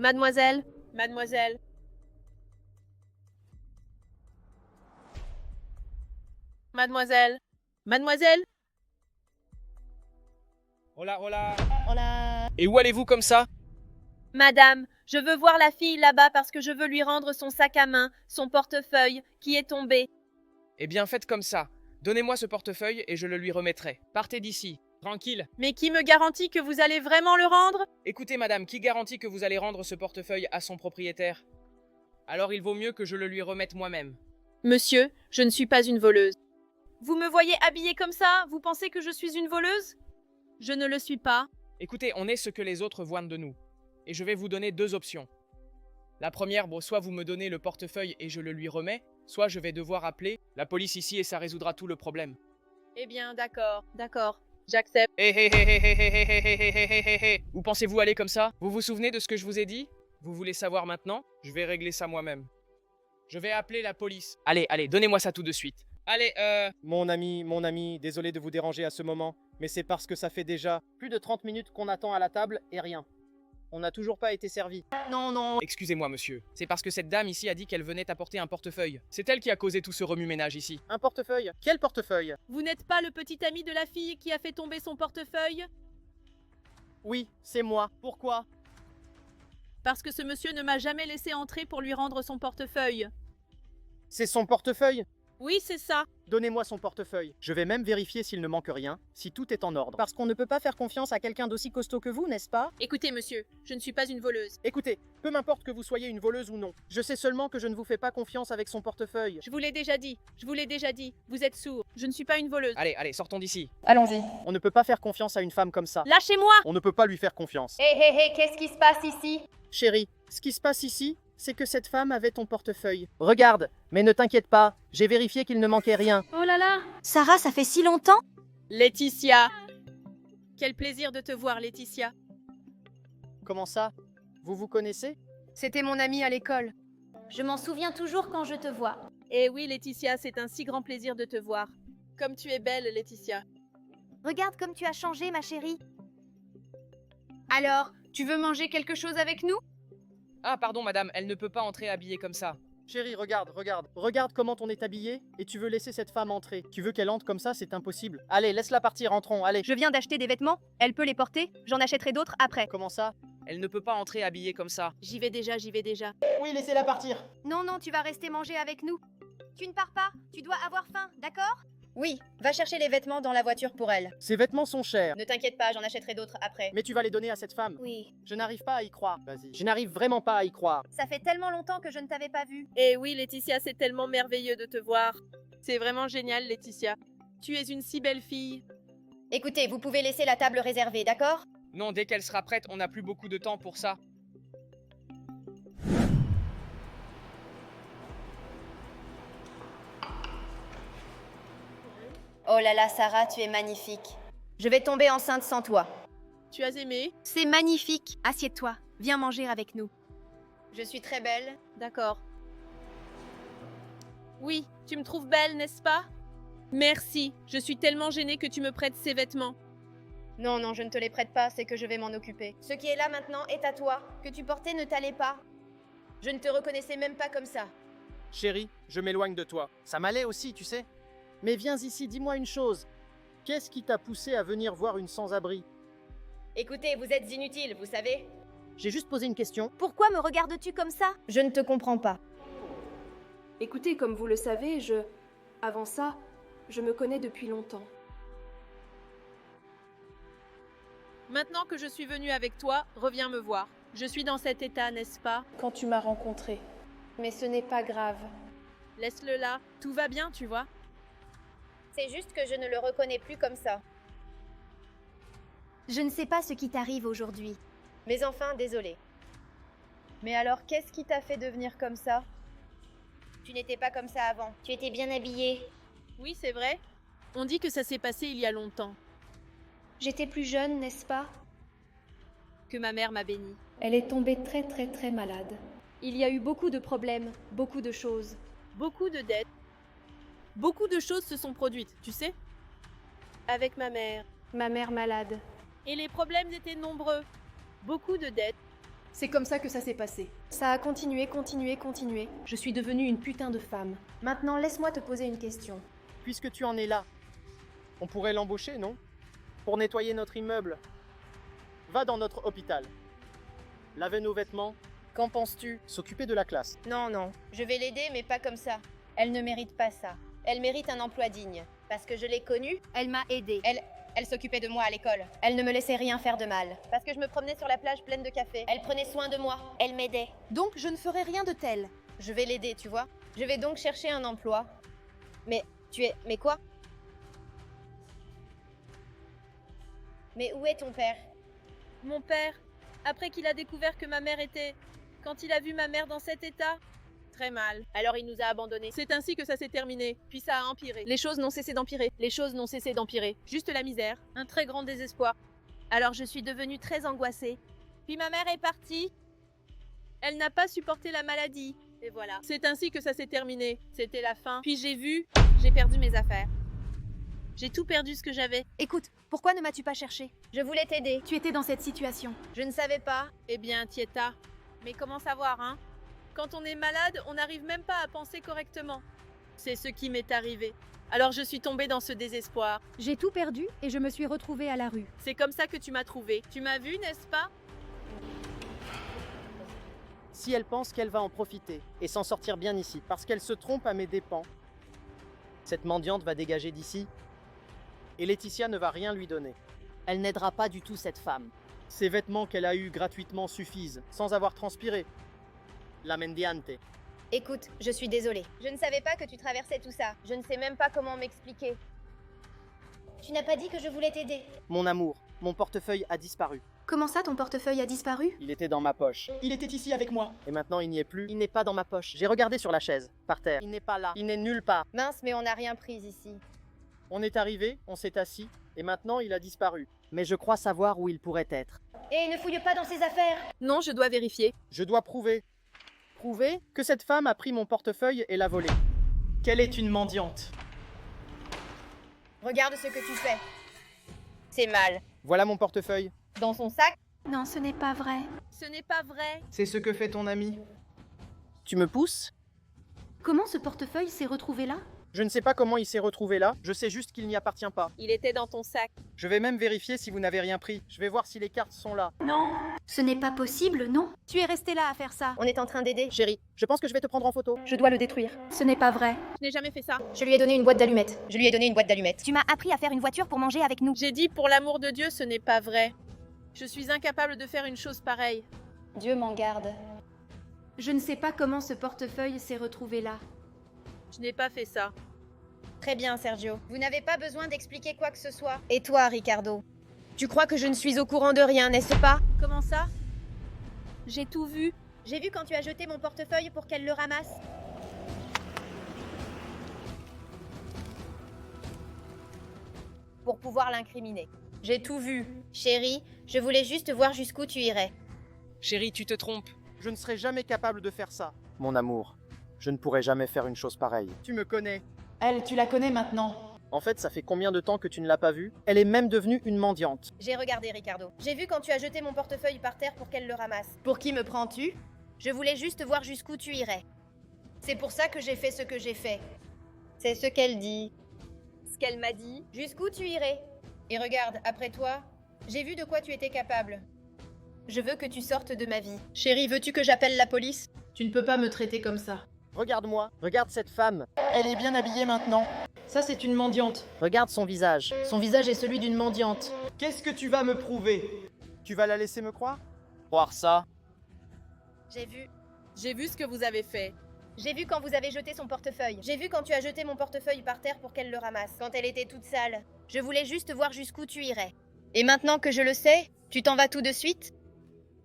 Mademoiselle, mademoiselle. Mademoiselle, mademoiselle. Hola, hola. Hola. Et où allez-vous comme ça? Madame, je veux voir la fille là-bas parce que je veux lui rendre son sac à main, son portefeuille, qui est tombé. Eh bien, faites comme ça. Donnez-moi ce portefeuille et je le lui remettrai. Partez d'ici. Tranquille. Mais qui me garantit que vous allez vraiment le rendre? Écoutez, madame, qui garantit que vous allez rendre ce portefeuille à son propriétaire? Alors il vaut mieux que je le lui remette moi-même. Monsieur, je ne suis pas une voleuse. Vous me voyez habillée comme ça? Vous pensez que je suis une voleuse? Je ne le suis pas. Écoutez, on est ce que les autres voient de nous. Et je vais vous donner deux options. La première, bon, soit vous me donnez le portefeuille et je le lui remets, soit je vais devoir appeler la police ici et ça résoudra tout le problème. Eh bien, d'accord, d'accord. J'accepte. Hé hé hé hé hé hé hé hé hé hé hé hé. Où pensez-vous aller comme ça? Vous vous souvenez de ce que je vous ai dit? Vous voulez savoir maintenant? Je vais régler ça moi-même. Je vais appeler la police. Allez, allez, donnez-moi ça tout de suite. Allez, Mon ami, désolé de vous déranger à ce moment, mais c'est parce que ça fait déjà plus de 30 minutes qu'on attend à la table et rien. On n'a toujours pas été servi. Non. excusez-moi monsieur. C'est parce que cette dame ici a dit qu'elle venait apporter un portefeuille. C'est elle qui a causé tout ce remue-ménage ici. Un portefeuille? Quel portefeuille? Vous n'êtes pas le petit ami de la fille qui a fait tomber son portefeuille? Oui, c'est moi. Pourquoi? Parce que ce monsieur ne m'a jamais laissé entrer pour lui rendre son portefeuille. C'est son portefeuille? Oui, c'est ça. Donnez-moi son portefeuille. Je vais même vérifier s'il ne manque rien, si tout est en ordre. Parce qu'on ne peut pas faire confiance à quelqu'un d'aussi costaud que vous, n'est-ce pas? Écoutez, monsieur, je ne suis pas une voleuse. Écoutez, peu m'importe que vous soyez une voleuse ou non. Je sais seulement que je ne vous fais pas confiance avec son portefeuille. Je vous l'ai déjà dit. Je vous l'ai déjà dit. Vous êtes sourd. Je ne suis pas une voleuse. Allez, allez, sortons d'ici. Allons-y. On ne peut pas faire confiance à une femme comme ça. Lâchez-moi! On ne peut pas lui faire confiance. Hé, qu'est-ce qui se passe ici? Chérie, ce qui se passe ici, c'est que cette femme avait ton portefeuille. Regarde, mais ne t'inquiète pas, j'ai vérifié qu'il ne manquait rien. Oh là là! Sarah, ça fait si longtemps? Laetitia! Quel plaisir de te voir, Laetitia. Comment ça? Vous vous connaissez? C'était mon ami à l'école. Je m'en souviens toujours quand je te vois. Eh oui, Laetitia, c'est un si grand plaisir de te voir. Comme tu es belle, Laetitia. Regarde comme tu as changé, ma chérie. Alors, tu veux manger quelque chose avec nous? Ah, pardon madame, elle ne peut pas entrer habillée comme ça. Chérie, regarde. Regarde comment on est habillé et tu veux laisser cette femme entrer. Tu veux qu'elle entre comme ça, c'est impossible. Allez, laisse-la partir, entrons, allez. Je viens d'acheter des vêtements, elle peut les porter, j'en achèterai d'autres après. Comment ça? Elle ne peut pas entrer habillée comme ça. J'y vais déjà, j'y vais déjà. Oui, laissez-la partir. Non, tu vas rester manger avec nous. Tu ne pars pas, tu dois avoir faim, d'accord? Oui, va chercher les vêtements dans la voiture pour elle. Ces vêtements sont chers. Ne t'inquiète pas, j'en achèterai d'autres après. Mais tu vas les donner à cette femme. Oui. Je n'arrive pas à y croire. Vas-y. Je n'arrive vraiment pas à y croire. Ça fait tellement longtemps que je ne t'avais pas vue. Eh oui, Laetitia, c'est tellement merveilleux de te voir. C'est vraiment génial, Laetitia. Tu es une si belle fille. Écoutez, vous pouvez laisser la table réservée, d'accord? Non, dès qu'elle sera prête, on n'a plus beaucoup de temps pour ça. Oh là là, Sarah, tu es magnifique. Je vais tomber enceinte sans toi. Tu as aimé? C'est magnifique. Assieds-toi, viens manger avec nous. Je suis très belle. D'accord. Oui, tu me trouves belle, n'est-ce pas? Merci, je suis tellement gênée que tu me prêtes ces vêtements. Non, je ne te les prête pas, c'est que je vais m'en occuper. Ce qui est là maintenant est à toi. Que tu portais ne t'allait pas. Je ne te reconnaissais même pas comme ça. Chérie, je m'éloigne de toi. Ça m'allait aussi, tu sais. Mais viens ici, dis-moi une chose. Qu'est-ce qui t'a poussé à venir voir une sans-abri? Écoutez, vous êtes inutile, vous savez. J'ai juste posé une question. Pourquoi me regardes-tu comme ça? Je ne te comprends pas. Écoutez, comme vous le savez, avant ça, je me connais depuis longtemps. Maintenant que je suis venue avec toi, reviens me voir. Je suis dans cet état, n'est-ce pas? Quand tu m'as rencontré. Mais ce n'est pas grave. Laisse-le là, tout va bien, tu vois. C'est juste que je ne le reconnais plus comme ça. Je ne sais pas ce qui t'arrive aujourd'hui. Mais enfin, désolé. Mais alors, qu'est-ce qui t'a fait devenir comme ça? Tu n'étais pas comme ça avant. Tu étais bien habillée. Oui, c'est vrai. On dit que ça s'est passé il y a longtemps. J'étais plus jeune, n'est-ce pas? Que ma mère m'a bénie. Elle est tombée très malade. Il y a eu beaucoup de problèmes, beaucoup de choses. Beaucoup de dettes. Beaucoup de choses se sont produites, tu sais? Avec ma mère. Ma mère malade. Et les problèmes étaient nombreux. Beaucoup de dettes. C'est comme ça que ça s'est passé. Ça a continué. Je suis devenue une putain de femme. Maintenant, laisse-moi te poser une question. Puisque tu en es là, on pourrait l'embaucher, non? Pour nettoyer notre immeuble. Va dans notre hôpital. Laver nos vêtements. Qu'en penses-tu? S'occuper de la classe. Non, non, je vais l'aider, mais pas comme ça. Elle ne mérite pas ça. Elle mérite un emploi digne. Parce que je l'ai connue, Elle m'a aidée. elle s'occupait de moi à l'école. Elle ne me laissait rien faire de mal. Parce que je me promenais sur la plage pleine de café. Elle prenait soin de moi. Elle m'aidait. Donc je ne ferai rien de tel. Je vais l'aider, tu vois. Je vais donc chercher un emploi. Mais Mais quoi? Mais où est ton père? Mon père, après qu'il a découvert que ma mère était... Quand il a vu ma mère dans cet état, très mal. Alors il nous a abandonnés. C'est ainsi que ça s'est terminé. Puis ça a empiré. Les choses n'ont cessé d'empirer. Les choses n'ont cessé d'empirer. Juste la misère. Un très grand désespoir. Alors je suis devenue très angoissée. Puis ma mère est partie. Elle n'a pas supporté la maladie. Et voilà. C'est ainsi que ça s'est terminé. C'était la fin. Puis j'ai perdu mes affaires. J'ai tout perdu ce que j'avais. Écoute, pourquoi ne m'as-tu pas cherché? Je voulais t'aider. Tu étais dans cette situation. Je ne savais pas. Eh bien, Tieta. Mais comment savoir, hein? Quand on est malade, on n'arrive même pas à penser correctement. C'est ce qui m'est arrivé. Alors je suis tombée dans ce désespoir. J'ai tout perdu et je me suis retrouvée à la rue. C'est comme ça que tu m'as trouvée. Tu m'as vue, n'est-ce pas? Si elle pense qu'elle va en profiter et s'en sortir bien ici, parce qu'elle se trompe à mes dépens, cette mendiante va dégager d'ici et Laetitia ne va rien lui donner. Elle n'aidera pas du tout cette femme. Ces vêtements qu'elle a eus gratuitement suffisent, sans avoir transpiré. La mendiante. Écoute, je suis désolée. Je ne savais pas que tu traversais tout ça. Je ne sais même pas comment m'expliquer. Tu n'as pas dit que je voulais t'aider. Mon amour, mon portefeuille a disparu. Comment ça, ton portefeuille a disparu? Il était dans ma poche. Il était ici avec moi. Et maintenant il n'y est plus. Il n'est pas dans ma poche. J'ai regardé sur la chaise, par terre. Il n'est pas là. Il n'est nulle part. Mince, mais on n'a rien pris ici. On est arrivé, on s'est assis, et maintenant il a disparu. Mais je crois savoir où il pourrait être. Et ne fouille pas dans ses affaires. Non, je dois vérifier. Je dois prouver. Prouver que cette femme a pris mon portefeuille et l'a volé. Qu'elle est une mendiante. Regarde ce que tu fais. C'est mal. Voilà mon portefeuille. Dans son sac? Non, ce n'est pas vrai. Ce n'est pas vrai. C'est ce que fait ton ami. Tu me pousses? Comment ce portefeuille s'est retrouvé là? Je ne sais pas comment il s'est retrouvé là, je sais juste qu'il n'y appartient pas. Il était dans ton sac. Je vais même vérifier si vous n'avez rien pris. Je vais voir si les cartes sont là. Ce n'est pas possible, non? Tu es resté là à faire ça. On est en train d'aider. Chérie, je pense que je vais te prendre en photo. Je dois le détruire. Ce n'est pas vrai. Je n'ai jamais fait ça. Je lui ai donné une boîte d'allumettes. Je lui ai donné une boîte d'allumettes. Tu m'as appris à faire une voiture pour manger avec nous. J'ai dit, pour l'amour de Dieu, ce n'est pas vrai. Je suis incapable de faire une chose pareille. Dieu m'en garde. Je ne sais pas comment ce portefeuille s'est retrouvé là. Je n'ai pas fait ça. Très bien, Sergio. Vous n'avez pas besoin d'expliquer quoi que ce soit. Et toi, Ricardo? Tu crois que je ne suis au courant de rien, n'est-ce pas? Comment ça? J'ai tout vu. J'ai vu quand tu as jeté mon portefeuille pour qu'elle le ramasse. Pour pouvoir l'incriminer. J'ai tout vu. Chérie, je voulais juste voir jusqu'où tu irais. Chérie, tu te trompes. Je ne serai jamais capable de faire ça. Mon amour, je ne pourrai jamais faire une chose pareille. Tu me connais. Elle, tu la connais maintenant. En fait, ça fait combien de temps que tu ne l'as pas vue? Elle est même devenue une mendiante. J'ai regardé, Ricardo. J'ai vu quand tu as jeté mon portefeuille par terre pour qu'elle le ramasse. Pour qui me prends-tu? Je voulais juste voir jusqu'où tu irais. C'est pour ça que j'ai fait ce que j'ai fait. C'est ce qu'elle dit. Ce qu'elle m'a dit. Jusqu'où tu irais? Et regarde, après toi, j'ai vu de quoi tu étais capable. Je veux que tu sortes de ma vie. Chérie, veux-tu que j'appelle la police? Tu ne peux pas me traiter comme ça. Regarde-moi, regarde cette femme. Elle est bien habillée maintenant. Ça, c'est une mendiante. Regarde son visage. Son visage est celui d'une mendiante. Qu'est-ce que tu vas me prouver? Tu vas la laisser me croire? Croire ça? J'ai vu. J'ai vu ce que vous avez fait. J'ai vu quand vous avez jeté son portefeuille. J'ai vu quand tu as jeté mon portefeuille par terre pour qu'elle le ramasse. Quand elle était toute sale. Je voulais juste voir jusqu'où tu irais. Et maintenant que je le sais, tu t'en vas tout de suite?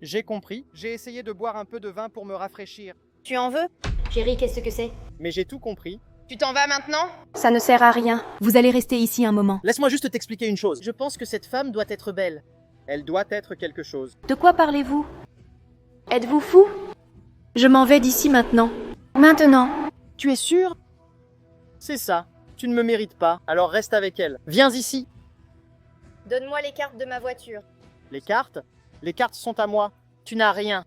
J'ai compris. J'ai essayé de boire un peu de vin pour me rafraîchir. Tu en veux? Chérie, qu'est-ce que c'est? Mais j'ai tout compris. Tu t'en vas maintenant? Ça ne sert à rien. Vous allez rester ici un moment. Laisse-moi juste t'expliquer une chose. Je pense que cette femme doit être belle. Elle doit être quelque chose. De quoi parlez-vous? Êtes-vous fou? Je m'en vais d'ici maintenant. Maintenant. Tu es sûr? C'est ça. Tu ne me mérites pas, alors reste avec elle. Viens ici. Donne-moi les cartes de ma voiture. Les cartes? Les cartes sont à moi. Tu n'as rien.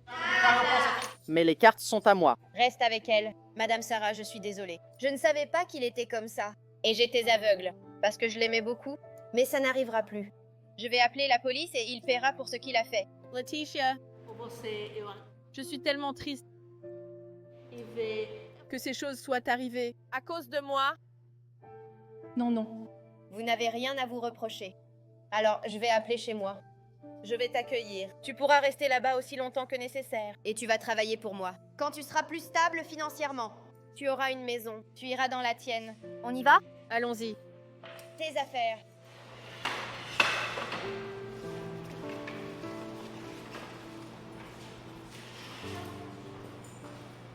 Mais les cartes sont à moi. Reste avec elle. Madame Sarah, je suis désolée. Je ne savais pas qu'il était comme ça. Et j'étais aveugle, parce que je l'aimais beaucoup. Mais ça n'arrivera plus. Je vais appeler la police et il paiera pour ce qu'il a fait. Laetitia, je suis tellement triste que ces choses soient arrivées. À cause de moi. Non. Vous n'avez rien à vous reprocher. Alors, je vais appeler chez moi. Je vais t'accueillir. Tu pourras rester là-bas aussi longtemps que nécessaire. Et tu vas travailler pour moi. Quand tu seras plus stable financièrement, tu auras une maison. Tu iras dans la tienne. On y va? Allons-y. Tes affaires.